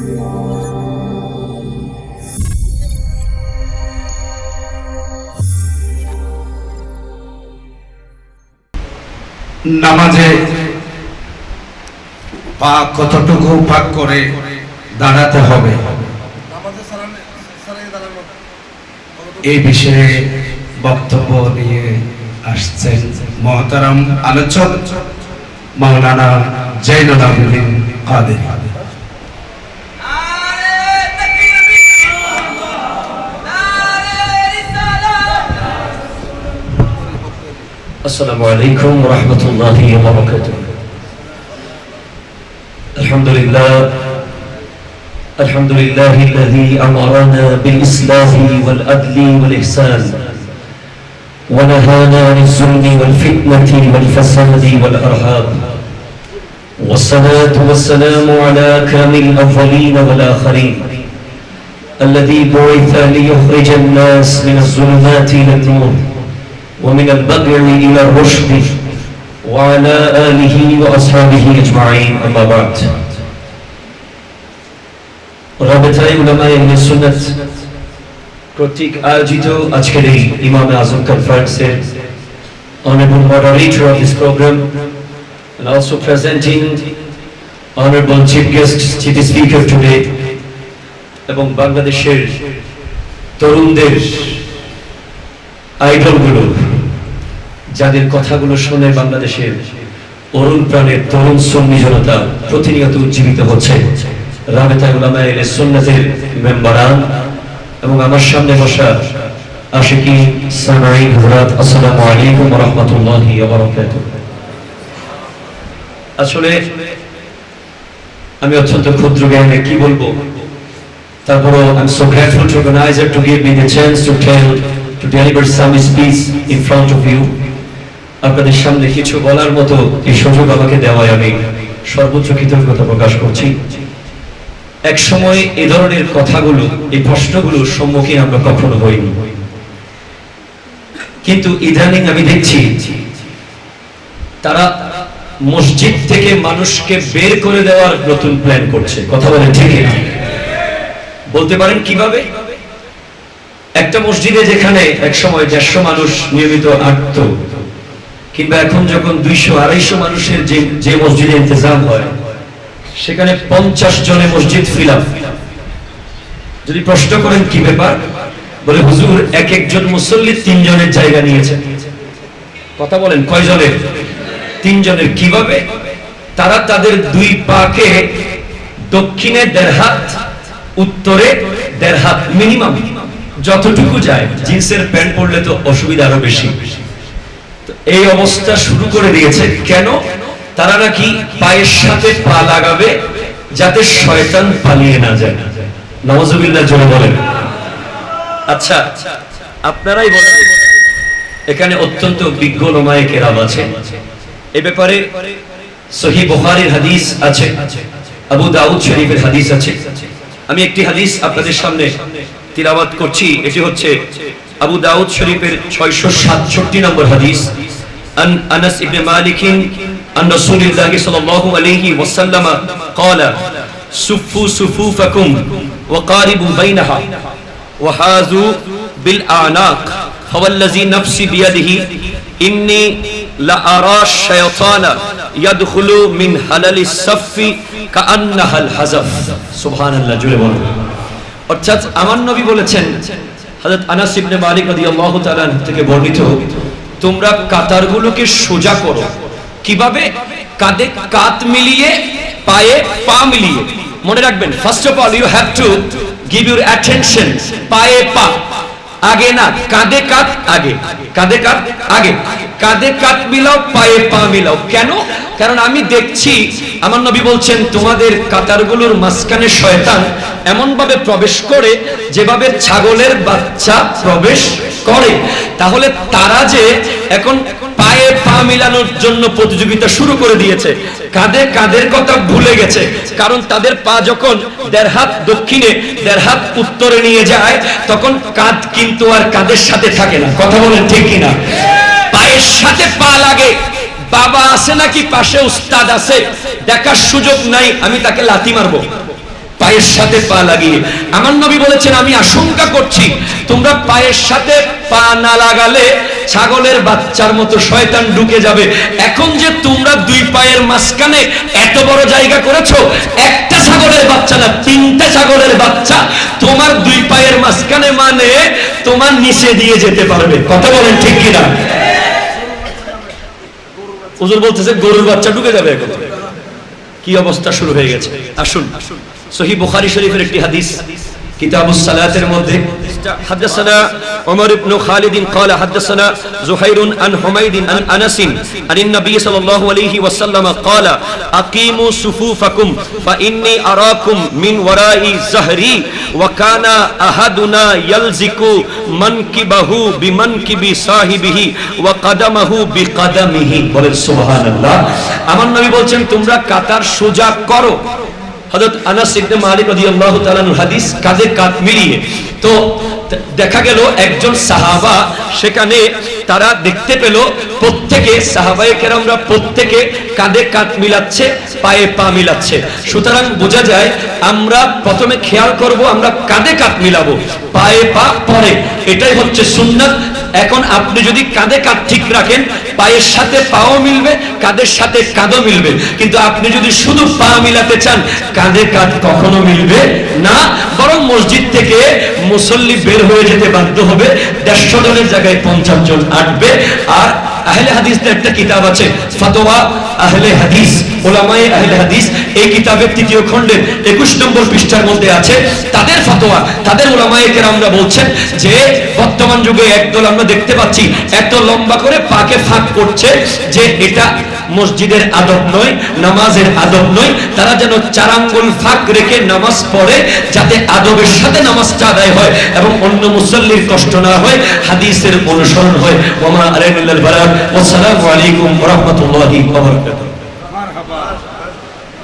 নামাজে পা কতটুকু পাক করে দাঁড়াতে হবে এই বিষয়ে বক্তব্য নিয়ে আসছেন মহতারাম আলোচক মাওলানা জৈনুল আবেদিন কাদেরী। السلام عليكم ورحمة الله وبركاته. الحمد لله الذي أمرنا بالإصلاح والعدل والإحسان ونهانا عن الظلم والفتنة والفساد والإرهاب، والصلاة والسلام على أكرم الأولين والآخرين الذي بعث ليخرج الناس من الظلمات إلى النور ومن البدع إلى الرشد وعلى آله وأصحابه أجمعين، أما بعد. রাবেতায়ে উলামায়ে আহলে সুন্নাত কর্তৃক আয়োজিত আজকের এই ইমামে আজম কনফারেন্সের honorable moderator of this program and also presenting honorable chief guest, chief speaker today, এবং বাংলাদেশের তরুণদের আইডলগুলো যাদের কথাগুলো শুনে বাংলাদেশের অরুণ প্রাণের তরুণ সুন্নি জনতা প্রতিনিয়ত উজ্জীবিত হচ্ছে, রাবেতায়ে উলামায়ে আহলে সুন্নাতের মেম্বারান এবং আমার সামনে বসা আশিকি সামাঈন হযরত, আসসালামু আলাইকুম ওয়া রাহমাতুল্লাহি ওয়া বারাকাতুহু। আসলে আমি অত্যন্ত ক্ষুদ্র জ্ঞানে কি বলবো, তারপরও I'm so grateful to organizer to give me the chance to deliver some speech in front of you. আপনাদের সামনে কিছু বলার মতো এই সুযোগ আমাকে দেওয়ায় আমি সর্বোচ্চ কৃতজ্ঞতা প্রকাশ করছি। এক সময় এই ধরনের কথাগুলো, এই প্রশ্নগুলোর সম্মুখীন আমরা কখনো হইনি, কিন্তু ইদানিং আমি দেখছি তারা মসজিদ থেকে মানুষকে বের করে দেওয়ার নতুন প্ল্যান করছে। কথা বলেন ঠিক না? বলতে পারেন কিভাবে? একটা মসজিদে যেখানে এক সময় 150 মানুষ নিয়মিত আটত, কিংবা এখন যখন 200-250 মানুষের যে মসজিদে ইন্তজাম হয় সেখানে 50 জনে মসজিদ ফিল আপ। যদি প্রশ্ন করেন কি ব্যাপার, বলে হুজুর এক একজন মুসল্লি 3 জনের জায়গা নিয়েছে। কথা বলেন কয় জনের? 3 জনের। কিভাবে? তারা তাদের 2 পাকে দক্ষিণে 1.5 হাত, উত্তরে 1.5 হাত মিনিমাম যতটুকু যায়, জিন্সের প্যান্ট পরলে তো অসুবিধা আরো বেশি। এই অবস্থা শুরু করে দিয়েছে কেন? তারা নাকি পায়ের সাথে পা লাগাবে যাতে শয়তান পালিয়ে না যায়। নাউজুবিল্লাহ জোরে বলেন। আচ্ছা আপনারাই বলেন, এখানে অত্যন্ত বিজ্ঞ উলামায়ে কেরাম আছে, এই ব্যাপারে সহিহ বুখারীর হাদিস আছে, আবু দাউদ শরীফের হাদিস আছে। আমি একটি হাদিস আপনাদের সামনে তিলাওয়াত করছি, এটি হচ্ছে আবু দাউদ শরীফের 667 নম্বর হাদিস। আন আনাস ইবনে মালিক আন রাসূলুল্লাহ সাল্লাল্লাহু আলাইহি ওয়াসাল্লাম قال সুফু সুফুফাকুম ওয়া কারিবু বাইনাহা ওয়া হাযু বিল আনাক ফাওয়াল্লাযী নাফসি বিয়াদিহি ইন্নী লা আরা শায়াতানা ইয়াদখুলু মিন হালালিস সাফফি কাআন্নাহাল হাযাফ। সুবহানাল্লাহ, জোরে বলুন। অর্থাৎ আমার নবী বলেছেন, হযরত আনাস ইবনে মালিক রাদিয়াল্লাহু তাআলা থেকে বর্ণিত, তোমরা কাতারগুলোকে সোজা করো। কিভাবে? কাঁধে কাঁধ মিলিয়ে, পায়ে পা মিলিয়ে। মনে রাখবেন, first of all you have to give your attention পায়ে পা, আগে না, কাঁধে কাঁধ আগে, কাঁধে কাঁধ আগে, কাঁধে কাঁধ মিলাও, পায়ে পা মিলাও। কেন? কারণ আমি দেখছি আমার নবী বলছেন তোমাদের কাতারগুলোর মাঝখানে শয়তান এমন ভাবে প্রবেশ করে যেভাবে ছাগলের বাচ্চা প্রবেশ করে। তাহলে তারা যে এখন পায়ে পা মিলানোর জন্য প্রতিযোগিতা শুরু করে দিয়েছে, কাঁধে কাঁধের কথা ভুলে গেছে। কারণ তাদের পা যখন 1.5 হাত দক্ষিণে 1.5 হাত উত্তরে নিয়ে যায়, তখন কাঁধ কিন্তু আর কাঁধের সাথে থাকে না। কথা বলেন ঠিক কিনা? পায়ের সাথে পা লাগে। বাবা আছে নাকি পাশে উস্তাদ আছে, দেখার সুযোগ নাই, আমি তাকে লাথি মারবো। পায়ের সাথে পা লাগিয়ে। আমার নবী বলেছেন আমি আশঙ্কা করছি তোমরা পায়ের সাথে পা না লাগালে ছাগলের বাচ্চার মতো শয়তান ঢুকে যাবে। এখন যে তোমরা দুই পায়ের মাঝখানে এত বড় জায়গা করেছো, একটা ছাগলের বাচ্চা না, তিনটা ছাগলের বাচ্চা তোমার দুই পায়ের মাঝখানে, মানে তোমার নিচে দিয়ে যেতে পারবে। কথা বলেন ঠিক কিনা? হুজুর বলতেছে গরুর বাচ্চা ঢুকে যাবে। এখন কি অবস্থা শুরু হয়ে গেছে। আসুন সহিহ বুখারী শরীফের একটি হাদিস কিতাবুস সালাতের মধ্যে حدثنا عمر بن خالد قال حدثنا زهير عن حميد عن انس عن النبي صلى الله عليه وسلم قال اقيموا صفوفكم فاني اراكم من وراء ظهري وكان احدنا يلزق منكبه بمنكب صاحبه وقدمه بقدمه বলেন সুবহানাল্লাহ। আমার নবী বলেন তোমরা কাতার সোজা করো। হযরত আনাস ইবনে মালিক রাদিয়াল্লাহু তাআলা আনহু হাদিস, কাঁধে কাঁধ মিলিয়ে। তো দেখা গেল একজন সাহাবা সেখানে তারা দেখতে পেল প্রত্যেকে সাহাবায়ে কেরামরা প্রত্যেকে কাঁধে কাঁধ মিলাচ্ছে, পায়ে পা মিলাচ্ছে। সুতরাং বোঝা যায় আমরা প্রথমে খেয়াল করব আমরা কাঁধে কাঁধ মিলাবো, পায়ে পা পরে, এটাই হচ্ছে সুন্নাত। এখন আপনি যদি কাঁধে কাঁধ ঠিক রাখেন পায়ের সাথে পাও মিলবে, কাঁধের সাথে কাঁধও মিলবে। কিন্তু আপনি যদি শুধু পা মিলাতে চান কাঁধে কাঁধ কখনো মিলবে না, বরং মসজিদ থেকে মুসল্লি বের হয়ে যেতে বাধ্য হবে। 150 জনের জায়গায় 50 জন আসবে। আর আহলে হাদিসদের একটা কিতাব আছে ফতোয়া আহলে হাদিস, উলামায়ে আহলে হাদিস, এই কিতাবের 3য় খণ্ডের 21 নম্বর পৃষ্ঠার মধ্যে আছে তাদের ফতোয়া। তাদের উলামায়ে কেরামরা বলছেন যে বর্তমান যুগে একদল আমরা দেখতে পাচ্ছি এত লম্বা করে পাকে ফাঁক করছে যে এটা মসজিদের আদব নয়, নামাজের আদব নয়। তারা যেন 4 আঙ্গুল ফাঁক রেখে নামাজ পড়ে যাতে আদবের সাথে নামাজটা আদায় হয় এবং অন্য মুসল্লির কষ্ট না হয়, হাদিসের অনুসরণ হয়। ওয়া মা আলাইনাল বালাগ। আসসালামু আলাইকুম ওয়া রাহমাতুল্লাহি ওয়া বারাকাতুহু।